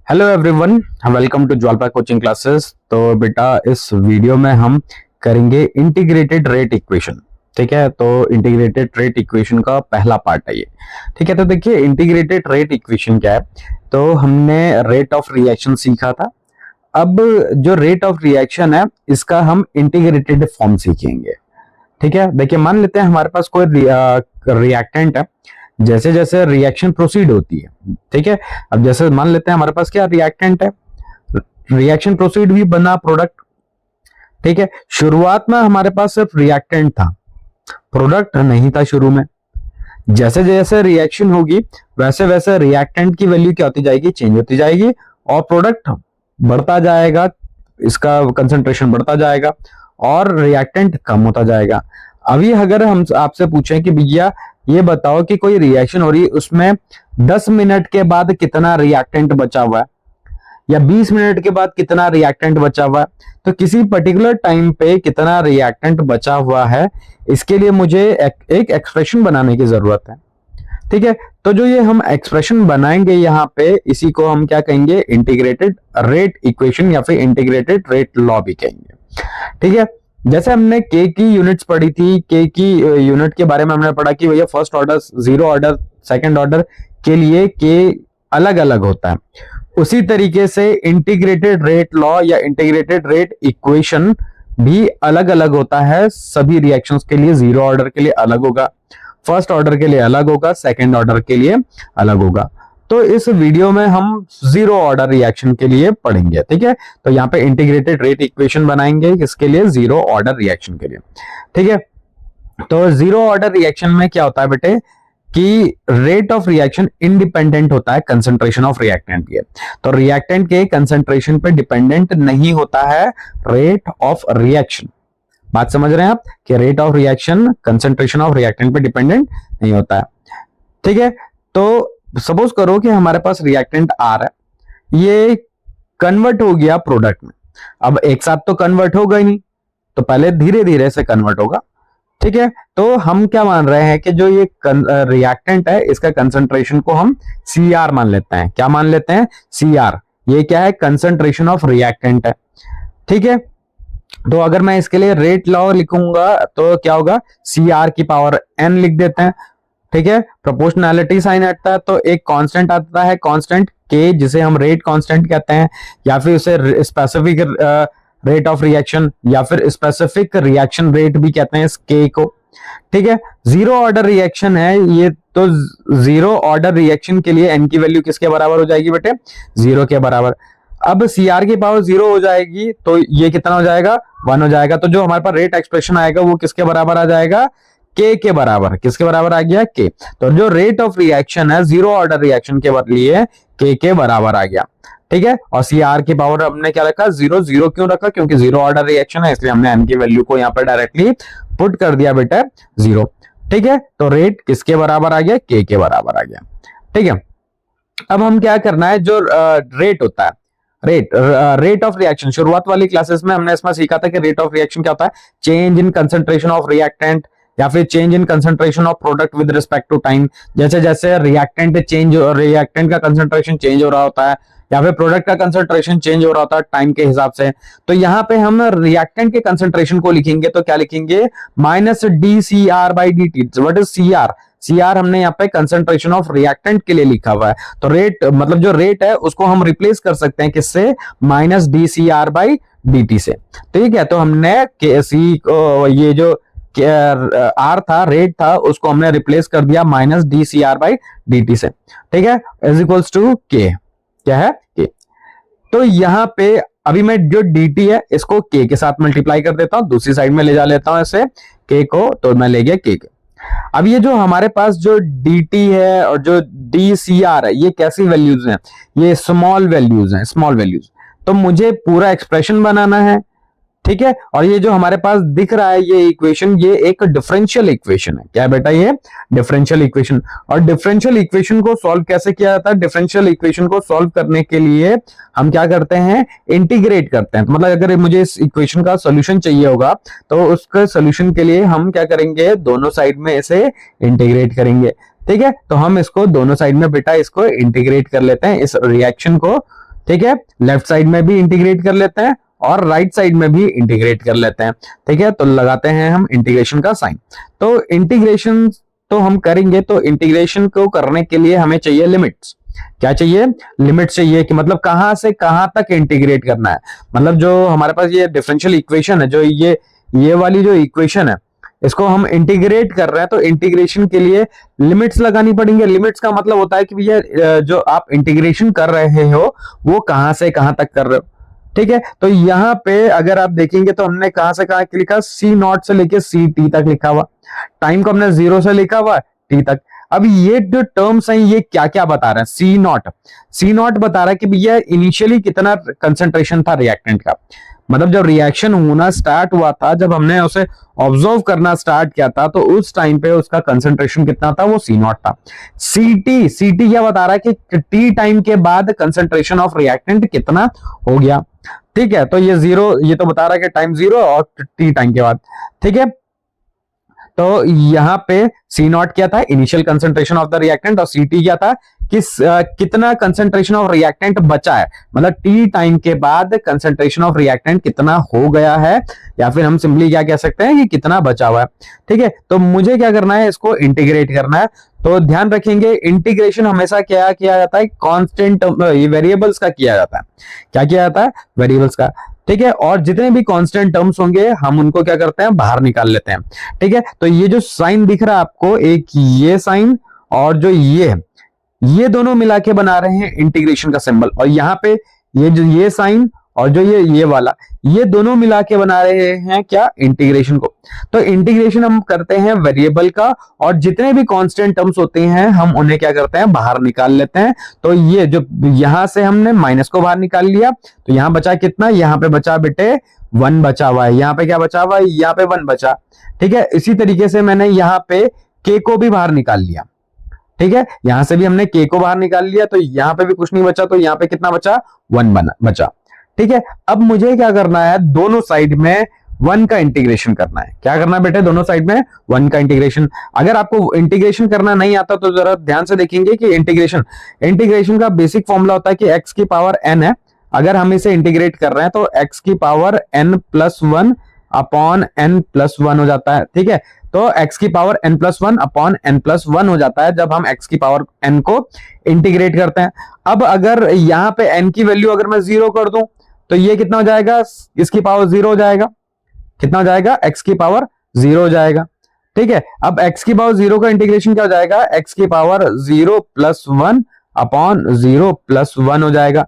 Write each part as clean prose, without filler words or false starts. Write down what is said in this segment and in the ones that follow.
Hello everyone, welcome to Jwalpa coaching classes. तो बेटा इस वीडियो में हम करेंगे इंटीग्रेटेड रेट इक्वेशन। ठीक है, तो इंटीग्रेटेड रेट इक्वेशन का पहला पार्ट है ये। ठीक है, तो देखिए इंटीग्रेटेड रेट इक्वेशन क्या है। तो हमने रेट ऑफ रिएक्शन सीखा था। अब जो रेट ऑफ रिएक्शन है इसका हम इंटीग्रेटेड फॉर्म सीखेंगे। ठीक है, देखिए मान लेते हैं हमारे पास कोई रिएक्टेंट है। जैसे जैसे रिएक्शन प्रोसीड होती है, ठीक है, अब जैसे मान लेते हैं हमारे पास क्या रिएक्टेंट है, रिएक्शन प्रोसीड हुई, बना प्रोडक्ट। ठीक है, शुरुआत में हमारे पास सिर्फ रिएक्टेंट था, प्रोडक्ट नहीं था शुरू में। जैसे जैसे रिएक्शन होगी वैसे वैसे रिएक्टेंट की वैल्यू क्या होती जाएगी, चेंज होती जाएगी और प्रोडक्ट बढ़ता जाएगा, इसका कंसंट्रेशन बढ़ता जाएगा और रिएक्टेंट कम होता जाएगा। अभी अगर हम आपसे पूछें कि भैया ये बताओ कि कोई रिएक्शन हो रही है, उसमें 10 मिनट के बाद कितना रिएक्टेंट बचा हुआ है या 20 मिनट के बाद कितना रिएक्टेंट बचा हुआ है, तो किसी पर्टिकुलर टाइम पे कितना रिएक्टेंट बचा हुआ है, इसके लिए मुझे एक एक्सप्रेशन बनाने की जरूरत है। ठीक है, तो जो ये हम एक्सप्रेशन बनाएंगे यहाँ पे, इसी को हम क्या कहेंगे, इंटीग्रेटेड रेट इक्वेशन या फिर इंटीग्रेटेड रेट लॉ भी कहेंगे। ठीक है, जैसे हमने के की यूनिट्स पढ़ी थी, के की यूनिट के बारे में हमने पढ़ा कि भैया first order, zero order, second order के लिए के अलग अलग होता है। उसी तरीके से इंटीग्रेटेड रेट लॉ या इंटीग्रेटेड रेट इक्वेशन भी अलग अलग होता है। सभी रिएक्शंस के लिए जीरो ऑर्डर के लिए अलग होगा, फर्स्ट ऑर्डर के लिए अलग होगा, सेकंड ऑर्डर के लिए अलग होगा। तो इस वीडियो में हम जीरो ऑर्डर रिएक्शन के लिए पढ़ेंगे। ठीक है, तो यहाँ पे इंटीग्रेटेड रेट इक्वेशन बनाएंगे किसके लिए, जीरो ऑर्डर रिएक्शन के लिए। ठीक है, तो जीरो ऑर्डर रिएक्शन में क्या होता है बेटे कि रेट ऑफ रिएक्शन इंडिपेंडेंट होता है कंसंट्रेशन ऑफ रिएक्टेंट के। तो रिएक्टेंट के कंसंट्रेशन पे डिपेंडेंट नहीं होता है रेट ऑफ रिएक्शन। बात समझ रहे हैं आप कि rate of reaction concentration of reactant पे डिपेंडेंट नहीं होता है। ठीक है, तो सपोज करो कि हमारे पास रिएक्टेंट आ रहा है, ये कन्वर्ट हो गया प्रोडक्ट में। अब एक साथ तो कन्वर्ट होगा ही नहीं, तो पहले धीरे धीरे से कन्वर्ट होगा। ठीक है, तो हम क्या मान रहे हैं कि जो ये रिएक्टेंट है इसका कंसंट्रेशन को हम CR मान लेते हैं। क्या मान लेते हैं, CR। ये क्या है, कंसंट्रेशन ऑफ रिएक्टेंट है। ठीक है, तो अगर मैं इसके लिए रेट लॉ लिखूंगा तो क्या होगा, CR की पावर n लिख देते हैं। ठीक है, प्रोपोर्शनैलिटी साइन हटता है तो एक कांस्टेंट आता है, कांस्टेंट के, जिसे हम रेट कांस्टेंट कहते हैं, या फिर उसे स्पेसिफिक रेट ऑफ रिएक्शन या फिर स्पेसिफिक रिएक्शन रेट भी कहते हैं इस के को। ठीक है, जीरो ऑर्डर रिएक्शन है ये, तो जीरो ऑर्डर रिएक्शन के लिए एन की वैल्यू किसके बराबर हो जाएगी बेटे, 0 के बराबर। अब CR की पावर 0 हो जाएगी तो ये कितना हो जाएगा, 1 हो जाएगा। तो जो हमारे पास रेट एक्सप्रेशन आएगा वो किसके बराबर आ जाएगा, के बराबर। किसके बराबर आ गया, के। तो जो रेट ऑफ रिएक्शन है जीरो ऑर्डर रिएक्शन के लिए के बराबर आ गया। ठीक है, और CR की पावर हमने क्या रखा, 0। 0 क्यों रखा, क्योंकि जीरो ऑर्डर रिएक्शन है, इसलिए हमने n की वैल्यू को यहाँ पर डायरेक्टली पुट कर दिया बेटा 0। ठीक है, तो रेट किसके बराबर आ गया, के बराबर आ गया। ठीक है, अब हम क्या करना है, जो रेट होता है, रेट ऑफ रिएक्शन, शुरुआत वाली क्लासेस में हमने इसमें सीखा था कि रेट ऑफ रिएक्शन क्या होता है, change in concentration of reactant या फिर change in concentration of product with respect to time. जैसे जैसे रिएक्टेंट का कंसंट्रेशन चेंज हो रहा होता है या फिर प्रोडक्ट का कंसंट्रेशन चेंज हो रहा होता है टाइम के हिसाब से। तो यहाँ पे हम रिएक्टेंट के कंसंट्रेशन को लिखेंगे तो क्या लिखेंगे, -dCr/dt। What is CR, CR हमने यहाँ पे कंसंट्रेशन ऑफ रिएक्टेंट के लिए लिखा हुआ है। तो रेट मतलब जो रेट है उसको हम रिप्लेस कर सकते हैं किससे, -dCr/dt से। ठीक है, तो हमने ये जो R था, रेट था, उसको हमने रिप्लेस कर दिया -dCr/dt से। ठीक है, इज इक्वल्स टू के, क्या है, के। तो यहां पे अभी मैं जो dt है इसको k के साथ मल्टीप्लाई कर देता हूं, दूसरी साइड में ले जा लेता हूं इसे k को, तो मैं ले गया k के। अब ये जो हमारे पास जो dt है और जो dCr है, ये कैसी वैल्यूज हैं, ये स्मॉल वैल्यूज हैं, स्मॉल वैल्यूज। तो मुझे पूरा एक्सप्रेशन बनाना है। ठीक है, और ये जो हमारे पास दिख रहा है ये इक्वेशन, ये एक डिफरेंशियल इक्वेशन है। क्या है बेटा, ये डिफरेंशियल इक्वेशन। और डिफरेंशियल इक्वेशन को सॉल्व कैसे किया जाता है, डिफरेंशियल इक्वेशन को सॉल्व करने के लिए हम क्या करते हैं, इंटीग्रेट करते हैं। तो मतलब अगर मुझे इस इक्वेशन का सोल्यूशन चाहिए होगा तो उसके सोल्यूशन के लिए हम क्या करेंगे, दोनों साइड में इसे इंटीग्रेट करेंगे। ठीक है, तो हम इसको दोनों साइड में बेटा इसको इंटीग्रेट कर लेते हैं, इस रिएक्शन को ठीक है, लेफ्ट साइड में भी इंटीग्रेट कर लेते हैं और राइट साइड में भी इंटीग्रेट कर लेते हैं। ठीक है, तो लगाते हैं हम इंटीग्रेशन का साइन। तो इंटीग्रेशन तो हम करेंगे, तो इंटीग्रेशन को करने के लिए हमें चाहिए लिमिट्स। क्या चाहिए? लिमिट चाहिए कि मतलब कहां से कहां तक इंटीग्रेट करना है। मतलब जो हमारे पास ये डिफरेंशियल इक्वेशन है, जो ये वाली जो इक्वेशन है, इसको हम इंटीग्रेट कर रहे हैं, तो इंटीग्रेशन के लिए लिमिट्स लगानी पड़ेंगे। लिमिट्स का मतलब होता है कि भैया जो आप इंटीग्रेशन कर रहे हो वो कहां से कहां तक कर रहे हो। ठीक है, तो यहां पे अगर आप देखेंगे तो हमने कहां से कहां लिखा, सी नॉट से लेके सी टी तक लिखा हुआ। टाइम को हमने 0 से लिखा हुआ टी तक। अब ये जो टर्म्स हैं ये क्या क्या बता रहे हैं? सी नॉट बता रहा है कि भैया इनिशियली कितना कंसंट्रेशन था रिएक्टेंट का। मतलब जब रिएक्शन होना स्टार्ट हुआ था, जब हमने उसे ऑब्जर्व करना स्टार्ट किया था, तो उस टाइम पे उसका कंसंट्रेशन कितना था? वो सी नॉट था। सी टी क्या बता रहा है कि टी टाइम के बाद कंसंट्रेशन ऑफ रिएक्टेंट कितना हो गया। ठीक है, तो ये 0, ये तो बता रहा है कि टाइम 0 और टी टाइम के बाद। ठीक है, तो यहां पे सी नॉट क्या था? Initial concentration of the reactant, और सी टी क्या था? कितना कंसंट्रेशन ऑफ रिएक्टेंट बचा है, मतलब टी टाइम के बाद कंसंट्रेशन ऑफ रिएक्टेंट कितना हो गया है, या फिर हम सिंपली क्या कह सकते हैं कि कितना बचा हुआ है। ठीक है, तो मुझे क्या करना है? इसको इंटीग्रेट करना है। तो ध्यान रखेंगे, इंटीग्रेशन हमेशा क्या किया जाता है? कांस्टेंट वेरिएबल्स का किया जाता है। क्या किया जाता है? वेरिएबल्स का। ठीक है, और जितने भी कांस्टेंट टर्म्स होंगे हम उनको क्या करते हैं? बाहर निकाल लेते हैं। ठीक है, तो ये जो साइन दिख रहा है आपको, एक ये साइन और जो ये है, ये दोनों मिला के बना रहे हैं इंटीग्रेशन का सिंबल। और यहां पे ये जो ये साइन और जो ये वाला, ये दोनों मिला के बना रहे हैं क्या? इंटीग्रेशन को। तो इंटीग्रेशन हम करते हैं वेरिएबल का, और जितने भी कांस्टेंट टर्म्स होते हैं हम उन्हें क्या करते हैं? बाहर निकाल लेते हैं। तो ये जो यहां से हमने माइनस को बाहर निकाल लिया, तो यहां बचा कितना? यहां पे बचा बेटे 1 बचा हुआ है। यहां पे क्या बचा हुआ है? यहां पे 1 बचा। ठीक है, इसी तरीके से मैंने यहां पे के को भी बाहर निकाल लिया। ठीक है, यहां से भी हमने के को बाहर निकाल लिया, तो यहां पे भी कुछ नहीं बचा, तो यहां पे कितना बचा? 1 बचा। ठीक है, अब मुझे क्या करना है? दोनों साइड में 1 का इंटीग्रेशन करना है। क्या करना है बेटे? दोनों साइड में 1 का इंटीग्रेशन। अगर आपको इंटीग्रेशन करना नहीं आता तो जरा ध्यान से देखेंगे कि इंटीग्रेशन का बेसिक फॉर्मूला होता है कि x की पावर n है। अगर हम इसे इंटीग्रेट कर रहे हैं तो x की पावर n+1 अपॉन n+1 हो जाता है। ठीक है, तो x की पावर n+1 अपॉन n+1 हो जाता है जब हम x की पावर n को इंटीग्रेट करते हैं। अब अगर यहां पे n की वैल्यू अगर मैं 0 कर दूं तो ये कितना हो जाएगा? इसकी पावर 0 हो जाएगा। कितना हो जाएगा? x की पावर 0 हो जाएगा। ठीक है, अब x की पावर 0 का इंटीग्रेशन क्या हो जाएगा? x की पावर 0+1 अपॉन 0+1 हो जाएगा।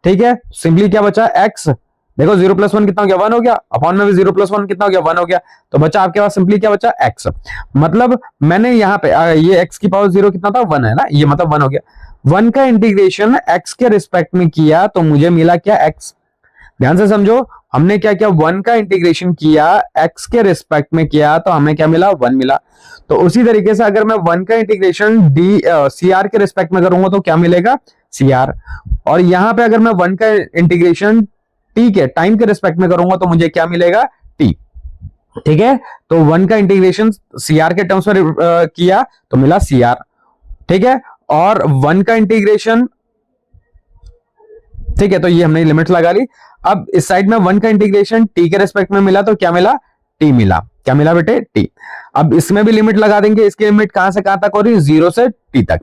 ठीक है, सिंपली क्या बचा? x। देखो 0+1 कितना हो गया? 1 हो गया। अपॉन में भी 0+1 कितना हो गया? 1 हो गया। तो बचा आपके पास सिंपली क्या बचा? x। मतलब मैंने यहाँ पे ये x की पावर 0 कितना था? 1 है ना, ये मतलब 1 हो गया। 1 का इंटीग्रेशन x के रिस्पेक्ट में किया तो मुझे मिला क्या? x। ध्यान से समझो, हमने क्या किया? 1 का इंटीग्रेशन किया, x के रिस्पेक्ट में किया, तो हमें क्या मिला? 1 मिला। तो उसी तरीके से अगर मैं 1 का इंटीग्रेशन CR के रिस्पेक्ट में करूंगा तो क्या मिलेगा? CR। और यहां पे अगर मैं 1 का इंटीग्रेशन t के टाइम के रिस्पेक्ट में करूंगा तो मुझे क्या मिलेगा? t। ठीक है, तो 1 का इंटीग्रेशन CR के टर्म्स में किया तो मिला CR। ठीक है, और 1 का इंटीग्रेशन, ठीक है, तो ये हमने लिमिट लगा ली। अब इस साइड में 1 का इंटीग्रेशन t के रेस्पेक्ट में मिला तो क्या मिला? t मिला। क्या मिला बेटे? t। अब इसमें भी लिमिट लगा देंगे। इसकी लिमिट कहां से कहां तक हो रही है? 0 से t तक।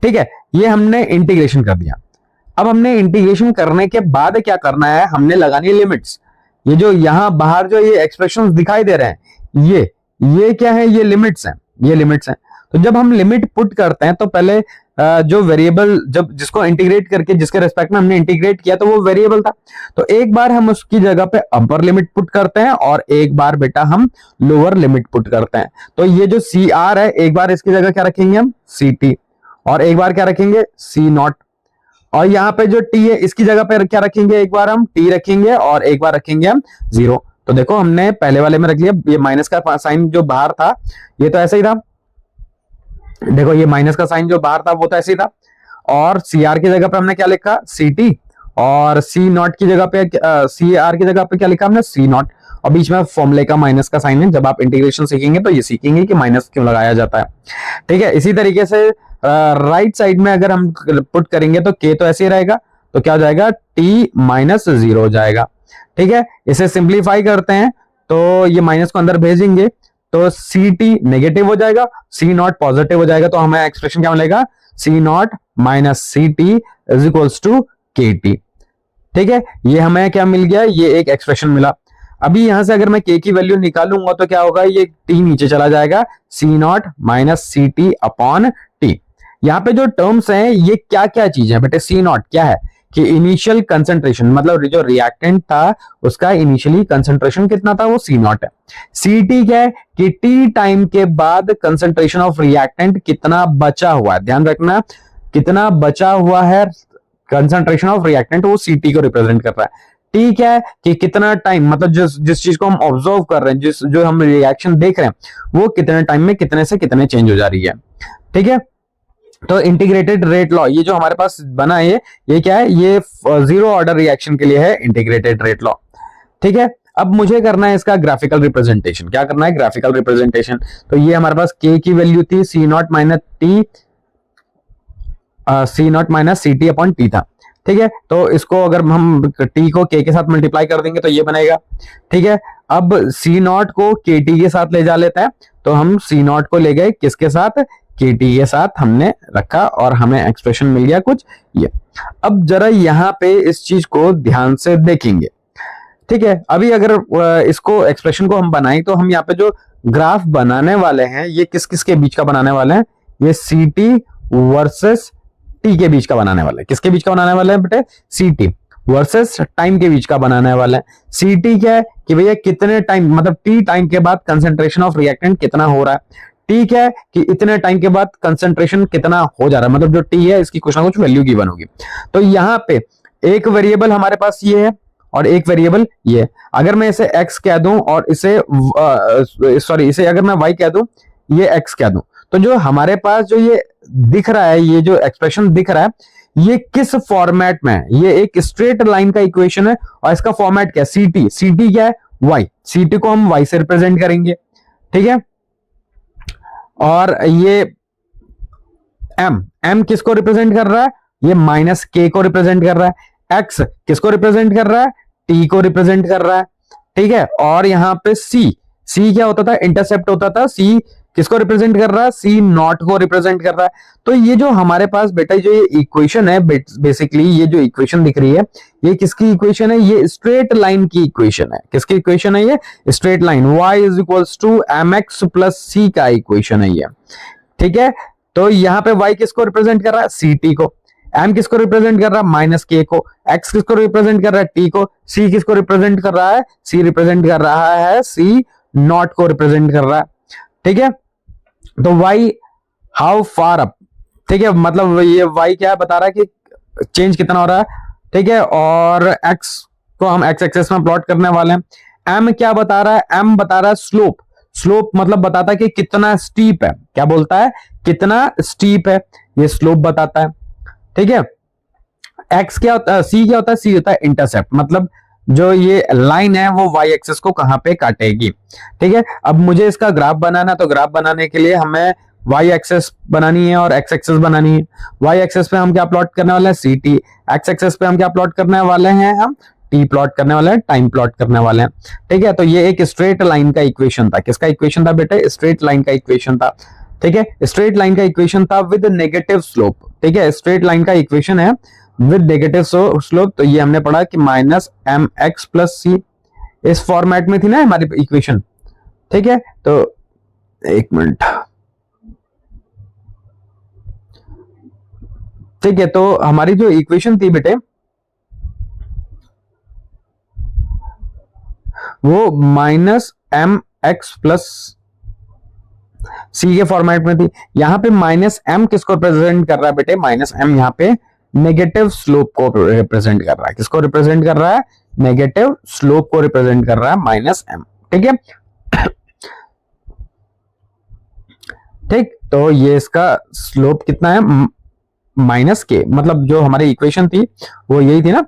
ठीक है, ये हमने इंटीग्रेशन कर दिया। अब हमने इंटीग्रेशन करने के बाद क्या करना है? हमने लगानी है लिमिट्स। ये जो यहां बाहर जो ये एक्सप्रेशंस दिखाई दे रहे हैं, ये क्या है? ये लिमिट्स हैं। ये लिमिट्स हैं। तो जब हम लिमिट पुट करते हैं तो पहले जो वेरिएबल जब जिसको इंटीग्रेट करके जिसके रेस्पेक्ट में हमने इंटीग्रेट किया तो वो वेरिएबल था, तो एक बार हम उसकी जगह पे अपर लिमिट पुट करते हैं और एक बार बेटा हम लोअर लिमिट पुट करते हैं। तो ये जो CR है, एक बार इसकी जगह क्या रखेंगे हम? CT, और एक बार क्या रखेंगे? C0। और यहाँ पे जो T है इसकी जगह पे क्या रखेंगे? एक बार हम T रखेंगे और एक बार रखेंगे हम 0। तो देखो हमने पहले वाले में रख लिया, ये माइनस का साइन जो बाहर था ये तो ऐसा ही था। देखो ये माइनस का साइन जो बाहर था वो तो ऐसे ही था। और CR की जगह पे हमने क्या लिखा? CT। और C0 की जगह पे CR की जगह पे क्या लिखा हमने? C0। और बीच में फॉर्मूले का माइनस का साइन है। जब आप इंटीग्रेशन सीखेंगे तो ये सीखेंगे कि माइनस क्यों लगाया जाता है। ठीक है, इसी तरीके से राइट साइड में अगर हम पुट करेंगे तो K तो ऐसे ही रहेगा, तो क्या हो जाएगा, t माइनस 0 हो जाएगा। ठीक है, इसे सिंप्लीफाई करते हैं तो ये माइनस को अंदर भेजेंगे तो सी टी नेगेटिव हो जाएगा, सी नॉट पॉजिटिव हो जाएगा, तो हमें एक्सप्रेशन क्या मिलेगा, C naught minus C T is equals to K T. ठीक है, ये हमें क्या मिल गया, ये एक एक्सप्रेशन मिला। अभी यहां से अगर मैं k की वैल्यू निकालूंगा तो क्या होगा, ये t नीचे चला जाएगा, C naught minus C T upon T. यहाँ पे जो टर्म्स हैं ये क्या क्या चीज है बेटे, सी नॉट क्या है कि इनिशियल कंसंट्रेशन, मतलब जो रिएक्टेंट था उसका इनिशियली कंसंट्रेशन कितना था, वो सी नॉट है। सी टी क्या है कि टी टाइम के बाद कंसंट्रेशन ऑफ रिएक्टेंट कितना बचा हुआ है, ध्यान रखना कितना बचा हुआ है कंसंट्रेशन ऑफ रिएक्टेंट, वो सी टी को रिप्रेजेंट कर रहा है। टी क्या है कि कितना टाइम, मतलब जिस चीज को हम ऑब्जर्व कर रहे हैं, जो हम रिएक्शन देख रहे हैं वो कितने टाइम में कितने से कितने चेंज हो जा रही है। ठीक है, तो इंटीग्रेटेड रेट लॉ ये जो हमारे पास बना है ये क्या है, ये जीरो ऑर्डर रिएक्शन के लिए है इंटीग्रेटेड रेट लॉ। ठीक है, अब मुझे करना है इसका ग्राफिकल रिप्रेजेंटेशन। क्या करना है, ग्राफिकल रिप्रेजेंटेशन। तो ये हमारे पास k की वैल्यू थी C naught minus T, C naught minus C T upon T था। ठीक है, तो इसको अगर हम t को k के साथ मल्टीप्लाई कर देंगे तो ये बनेगा। ठीक है, अब सी नॉट को के टी के साथ ले जा लेते हैं, तो हम सी नॉट को ले गए किसके साथ, के टी के साथ हमने रखा और हमें एक्सप्रेशन मिल गया कुछ ये। अब जरा यहाँ पे इस चीज को ध्यान से देखेंगे। ठीक है, अभी अगर इसको एक्सप्रेशन को हम बनाएं तो हम यहाँ पे जो ग्राफ बनाने वाले हैं ये किस किस के बीच का बनाने वाले हैं, ये सी टी वर्सेस टी के बीच का बनाने वाले हैं। किसके बीच का बनाने वाले हैं बेटे, सी टी वर्सेस टाइम के बीच का बनाने वाले हैं। सी टी क्या है कि भैया कितने टाइम, मतलब टी टाइम के बाद कंसेंट्रेशन ऑफ रिएक्टेंट कितना हो रहा है, टी क्या है कि इतने टाइम के बाद कंसेंट्रेशन कितना हो जा रहा है, मतलब जो टी है इसकी कुछ ना कुछ वैल्यू गिवन होगी। तो यहाँ पे एक वेरिएबल हमारे पास ये है और एक वेरिएबल ये। अगर मैं इसे x कह दूं और इसे इसे अगर मैं y कह दूं, ये x कह दूं, तो जो हमारे पास जो ये दिख रहा है, ये जो एक्सप्रेशन दिख रहा है ये किस फॉर्मेट में है, ये एक स्ट्रेट लाइन का इक्वेशन है और इसका फॉर्मेट क्या है, सी टी। सी टी क्या है, y। सी टी को हम y से रिप्रेजेंट करेंगे। ठीक है, और ये m किसको रिप्रेजेंट कर रहा है, ये माइनस k को रिप्रेजेंट कर रहा है। x किसको रिप्रेजेंट कर रहा है, t को रिप्रेजेंट कर रहा है। ठीक है, और यहाँ पे c क्या होता था, इंटरसेप्ट होता था। c किसको रिप्रेजेंट कर रहा है, c नॉट को रिप्रेजेंट कर रहा है। तो ये जो हमारे पास बेटा जो ये इक्वेशन है, बेसिकली ये जो इक्वेशन दिख रही है ये किसकी इक्वेशन है, ये स्ट्रेट लाइन की इक्वेशन है। किसकी इक्वेशन है, ये straight line y is equals to mx plus c का इक्वेशन है ये। ठीक है, तो यहाँ पे y किसको रिप्रेजेंट कर रहा है, सी टी को। m किसको रिप्रेजेंट कर रहा है, माइनस k को। x किसको रिप्रेजेंट कर रहा है, t को। c किसको रिप्रेजेंट कर रहा है, c रिप्रेजेंट कर रहा है c नॉट को रिप्रेजेंट कर रहा है। ठीक है, तो y हाउ फार अप। ठीक है, मतलब ये y क्या बता रहा है कि चेंज कितना हो रहा है। ठीक है, और x को हम x एक्सेस में प्लॉट करने वाले हैं। m क्या बता रहा है, m बता रहा है स्लोप। स्लोप मतलब बताता है कि कितना स्टीप है, क्या बोलता है, कितना स्टीप है, ये स्लोप बताता है। ठीक है, x क्या होता है, c क्या होता है, c होता है इंटरसेप्ट, मतलब जो ये लाइन है वो y एक्सिस को कहां पे काटेगी। ठीक है, अब मुझे इसका ग्राफ बनाना, तो ग्राफ बनाने के लिए हमें y एक्सिस बनानी है और x एक्सिस बनानी है। y एक्सिस पे हम क्या प्लॉट करने वाले हैं, सी टी। x एक्सिस पे हम क्या प्लॉट करने वाले हैं, हम t प्लॉट करने वाले हैं, टाइम प्लॉट करने वाले हैं। ठीक है, तो ये एक स्ट्रेट लाइन का इक्वेशन था। किसका इक्वेशन था बेटे, स्ट्रेट लाइन का इक्वेशन था। ठीक है, स्ट्रेट लाइन का इक्वेशन था विद नेगेटिव स्लोप। ठीक है, स्ट्रेट लाइन का इक्वेशन है विद नेगेटिव स्लोप। तो ये हमने पढ़ा कि माइनस एम एक्स प्लस सी, इस फॉर्मेट में थी ना हमारी इक्वेशन। ठीक है, तो एक मिनट। ठीक है, तो हमारी जो इक्वेशन थी बेटे वो माइनस एम एक्स प्लस सी के फॉर्मेट में थी। यहां पे माइनस एम किसको रिप्रेजेंट कर रहा है बेटे, माइनस एम यहां पे नेगेटिव स्लोप को रिप्रेजेंट कर रहा है। किसको रिप्रेजेंट कर रहा है, नेगेटिव स्लोप को रिप्रेजेंट कर रहा है माइनस एम। ठीक है, ठीक, तो ये इसका स्लोप कितना है, माइनस के, मतलब जो हमारी इक्वेशन थी वो यही थी ना।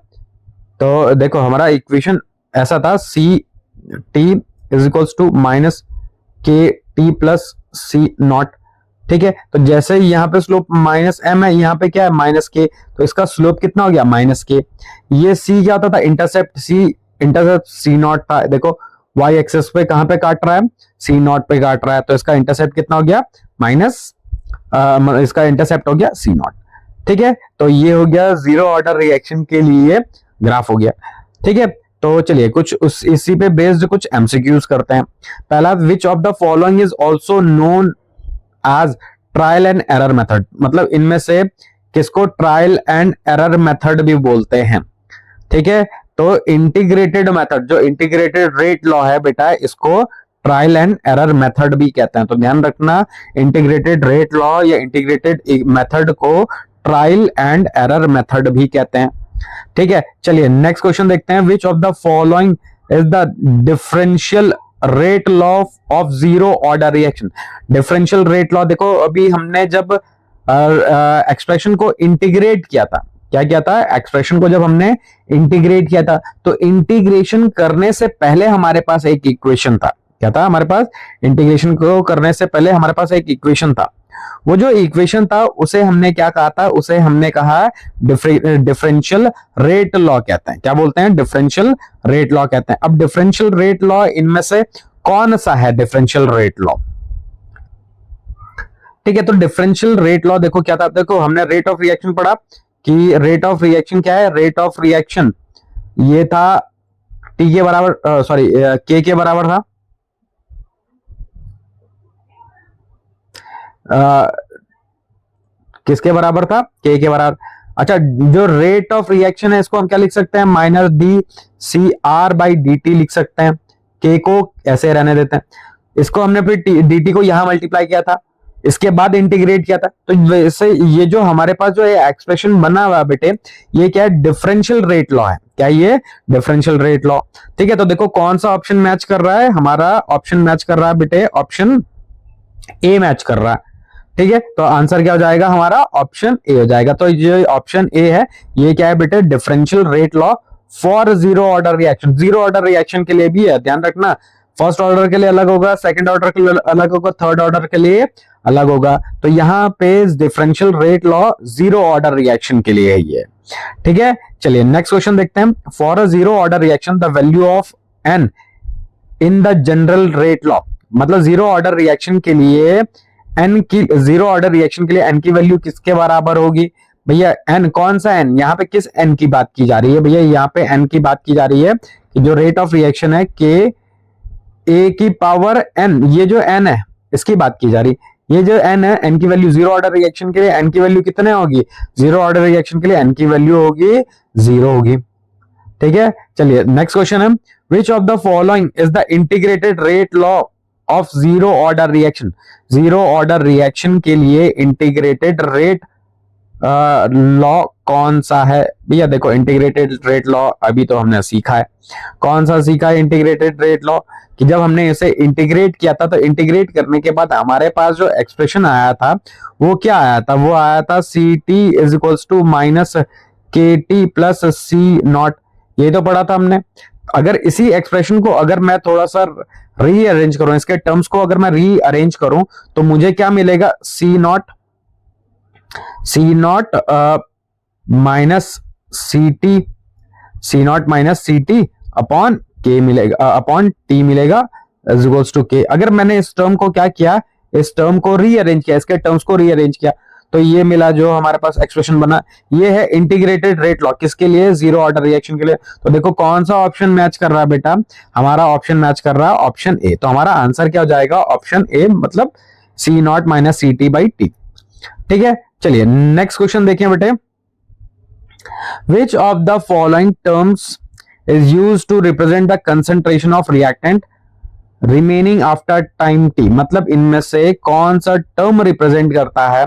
तो देखो हमारा इक्वेशन ऐसा था, C T is equals to minus K T plus C naught. ठीक है, तो जैसे यहाँ पे स्लोप माइनस एम है, यहाँ पे क्या है माइनस के, तो इसका स्लोप कितना हो गया माइनस के। ये सी क्या होता था, intercept C, intercept C naught था। देखो वाई एक्सेस पे कहां पे काट रहा है, सी नॉट पे काट रहा है, तो इसका इंटरसेप्ट कितना हो गया माइनस, इसका इंटरसेप्ट हो गया सी नॉट। ठीक है, तो ये हो गया जीरो ऑर्डर रिएक्शन के लिए ग्राफ हो गया। ठीक है, तो चलिए कुछ उस इसी पे बेस्ड कुछ एमसीक्यूज करते हैं। पहला, which of the following is also known as trial and error method, मतलब इनमें से किसको ट्रायल एंड एरर मेथड भी बोलते हैं। ठीक है, तो इंटीग्रेटेड मेथड, जो इंटीग्रेटेड रेट लॉ है बेटा, इसको ट्रायल एंड एरर मेथड भी कहते हैं। तो ध्यान रखना, इंटीग्रेटेड रेट लॉ या इंटीग्रेटेड मेथड को ट्रायल एंड एरर मेथड भी कहते हैं। ठीक है, चलिए नेक्स्ट क्वेश्चन देखते हैं। विच of the following is the differential rate law of zero order reaction. Differential rate law, देखो अभी हमने जब एक्सप्रेशन को इंटीग्रेट किया था, क्या किया था, एक्सप्रेशन को जब हमने इंटीग्रेट किया था, तो इंटीग्रेशन करने से पहले हमारे पास एक इक्वेशन था। क्या था हमारे पास, इंटीग्रेशन को करने से पहले हमारे पास एक इक्वेशन था। वो जो इक्वेशन था उसे हमने क्या कहा था, उसे हमने कहा डिफरेंशियल रेट लॉ कहते हैं। क्या बोलते हैं, डिफरेंशियल रेट लॉ कहते हैं। अब डिफरेंशियल रेट लॉ इनमें से कौन सा है डिफरेंशियल रेट लॉ। ठीक है, तो डिफरेंशियल रेट लॉ देखो क्या था, देखो हमने रेट ऑफ रिएक्शन पढ़ा कि रेट ऑफ रिएक्शन क्या है, रेट ऑफ रिएक्शन ये था टी के बराबर, सॉरी के बराबर था किसके बराबर था, के बराबर। अच्छा, जो रेट ऑफ रिएक्शन है इसको हम क्या लिख सकते हैं, minus D C R by D T लिख सकते हैं। के को ऐसे रहने देते हैं, इसको हमने फिर डी टी को यहां मल्टीप्लाई किया था, इसके बाद इंटीग्रेट किया था। तो वैसे ये जो हमारे पास जो एक्सप्रेशन बना हुआ बेटे, ये क्या है, डिफरेंशियल रेट लॉ है। क्या ये डिफरेंशियल रेट लॉ। ठीक है, तो देखो कौन सा ऑप्शन मैच कर रहा है, हमारा ऑप्शन मैच कर रहा है बेटे, ऑप्शन ए मैच कर रहा है। ठीक है, तो आंसर क्या हो जाएगा हमारा, ऑप्शन ए हो जाएगा। तो ये ऑप्शन ए है, ये क्या है बेटे, differential rate law for zero order reaction. Zero order reaction के लिए भी है, ध्यान रखना, फर्स्ट ऑर्डर के लिए अलग होगा, सेकंड ऑर्डर के लिए अलग होगा, थर्ड ऑर्डर के लिए अलग होगा। तो यहाँ पे differential rate law zero order reaction के लिए ही है। ठीक है, चलिए नेक्स्ट क्वेश्चन देखते हैं। For a zero order reaction the value of N in the general rate law, मतलब जीरो ऑर्डर रिएक्शन के लिए एन की, जीरो ऑर्डर रिएक्शन के लिए एन की वैल्यू किसके बराबर होगी भैया, एन कौन सा एन, यहाँ पे किस एन की बात की जा रही है भैया, यहाँ पे एन की बात की जा रही है कि जो रेट ऑफ रिएक्शन है के ए की पावर एन, ये जो एन है इसकी बात की जा रही है। ये जो एन है, एन की वैल्यू जीरो ऑर्डर रिएक्शन के लिए एन की वैल्यू कितने होगी, जीरो ऑर्डर रिएक्शन के लिए एन की वैल्यू होगी जीरो होगी। ठीक है, चलिए नेक्स्ट क्वेश्चन है, विच of the following is the integrated rate law of zero order reaction. Zero order reaction के लिए इंटीग्रेटेड रेट लॉ कौन सा है भैया। देखो इंटीग्रेटेड रेट लॉ अभी तो हमने सीखा है, कौन सा सीखा है इंटीग्रेटेड रेट लॉ, कि जब हमने इसे इंटीग्रेट किया था, तो इंटीग्रेट करने के बाद हमारे पास जो एक्सप्रेशन आया था वो क्या आया था, वो आया था C T is equals to minus K T plus C naught. ये तो पढ़ा था हमने। अगर इसी एक्सप्रेशन को अगर मैं थोड़ा सा रीअरेंज करूं, इसके टर्म्स को अगर मैं रीअरेंज करूं, तो मुझे क्या मिलेगा, C naught minus C T upon K मिलेगा, अपॉन टी मिलेगा इज इक्वल्स टू के। अगर मैंने इस टर्म को क्या किया, इस टर्म को रीअरेंज किया, इसके टर्म्स को रीअरेंज किया, तो ये मिला जो हमारे पास एक्सप्रेशन बना, ये है इंटीग्रेटेड रेट लॉ किसके लिए, जीरो ऑर्डर रिएक्शन के लिए। तो देखो कौन सा ऑप्शन मैच कर रहा है बेटा, हमारा ऑप्शन मैच कर रहा है ऑप्शन ए। तो हमारा आंसर क्या हो जाएगा, ऑप्शन ए, मतलब C naught minus C T by T. ठीक है, चलिए नेक्स्ट क्वेश्चन देखिए बेटे। Which of the following terms is used to represent the concentration of reactant remaining after time t, मतलब इनमें से कौन सा टर्म रिप्रेजेंट करता है,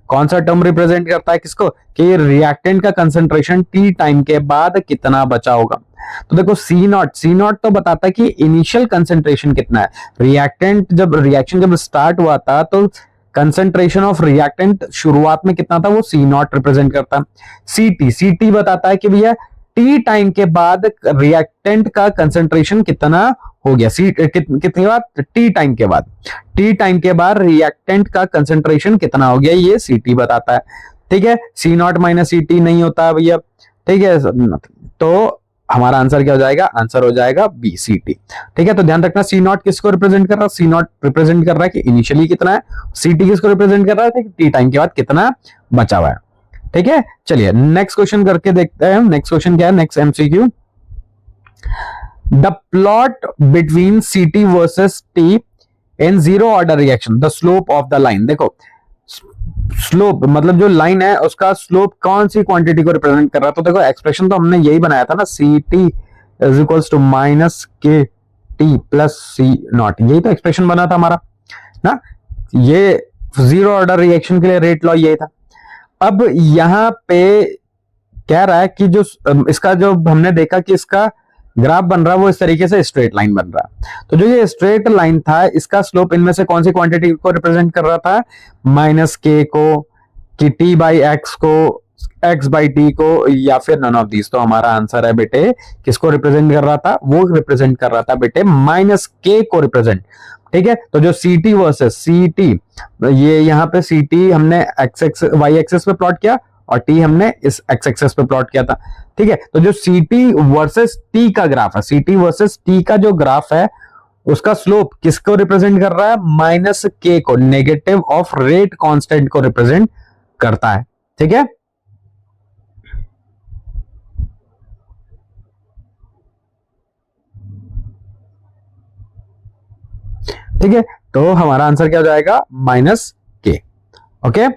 कौन सा टर्म रिप्रेजेंट करता है किसको, कि रिएक्टेंट का कंसंट्रेशन टी टाइम के बाद कितना बचा होगा। तो देखो सी नॉट तो बताता है कि इनिशियल कंसंट्रेशन कितना है। रिएक्टेंट जब रिएक्शन जब स्टार्ट हुआ था तो कंसंट्रेशन ऑफ रिएक्टेंट शुरुआत में कितना था, वो सी नॉट रिप्रेजेंट करता है। सी टी बताता है कि भैया टी टाइम के बाद रिएक्टेंट का कंसंट्रेशन कितना हो गया सी कितनी बार, टी टाइम के बाद, टी टाइम के बाद रिएक्टेंट का कंसेंट्रेशन कितना हो गया ये सी बताता है। ठीक है, सी नॉट माइनस सी टी नहीं होता है भैया। ठीक है, तो हमारा आंसर क्या हो जाएगा, आंसर हो जाएगा बी सी टी। ठीक है, तो ध्यान रखना सी नॉट किसको रिप्रेजेंट कर रहा है, सी नॉट रिप्रेजेंट कर रहा है कि इनिशियली कितना है, सी टी किसको रिप्रेजेंट कर रहा है, टी टाइम के बाद कितना बचा हुआ है। ठीक है, चलिए नेक्स्ट क्वेश्चन करके देखते हैं। नेक्स्ट क्वेश्चन क्या है, next MCQ, the plot between C T versus T in zero order reaction, the slope of the line. देखो स्लोप मतलब जो लाइन है उसका स्लोप कौन सी क्वांटिटी को रिप्रेजेंट कर रहा है, तो देखो एक्सप्रेशन तो हमने यही बनाया था ना, C T is equals to minus K T plus C naught, यही तो एक्सप्रेशन बना था हमारा ना, ये जीरो ऑर्डर रिएक्शन के लिए रेट लॉ यही था। अब यहां पे कह रहा है कि जो इसका जो हमने देखा कि इसका ग्राफ बन रहा है वो इस तरीके से स्ट्रेट लाइन बन रहा है, तो जो ये स्ट्रेट लाइन था इसका स्लोप इनमें से कौन सी क्वांटिटी को रिप्रेजेंट कर रहा था, माइनस के को, कि टी बाई एक्स को, एक्स बाई टी को, या फिर नन ऑफ दीज। तो हमारा आंसर है बेटे किसको रिप्रेजेंट कर रहा था, वो रिप्रेजेंट कर रहा था बेटे माइनस के को रिप्रेजेंट। ठीक है, तो जो C T versus C T, ये यहाँ पे सी टी हमने एक्स एक्स वाई एक्सेस पे प्लॉट किया और टी हमने इस एक्स एक्सेस पे प्लॉट किया था। ठीक है, तो जो सी टी वर्सेस टी का ग्राफ है, सी टी वर्सेस टी का जो ग्राफ है उसका स्लोप किसको रिप्रेजेंट कर रहा है, माइनस के को, नेगेटिव ऑफ रेट कांस्टेंट को रिप्रेजेंट करता है। ठीक है, ठीक है, तो हमारा आंसर क्या हो जाएगा, माइनस के। ओके,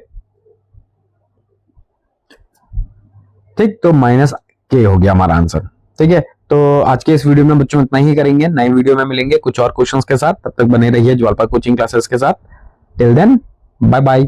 ठीक, तो माइनस के हो गया हमारा आंसर। ठीक है, तो आज के इस वीडियो में बच्चों इतना ही करेंगे, नए वीडियो में मिलेंगे कुछ और क्वेश्चंस के साथ, तब तक बने रहिए ज्वालपा कोचिंग क्लासेस के साथ। Till then bye bye.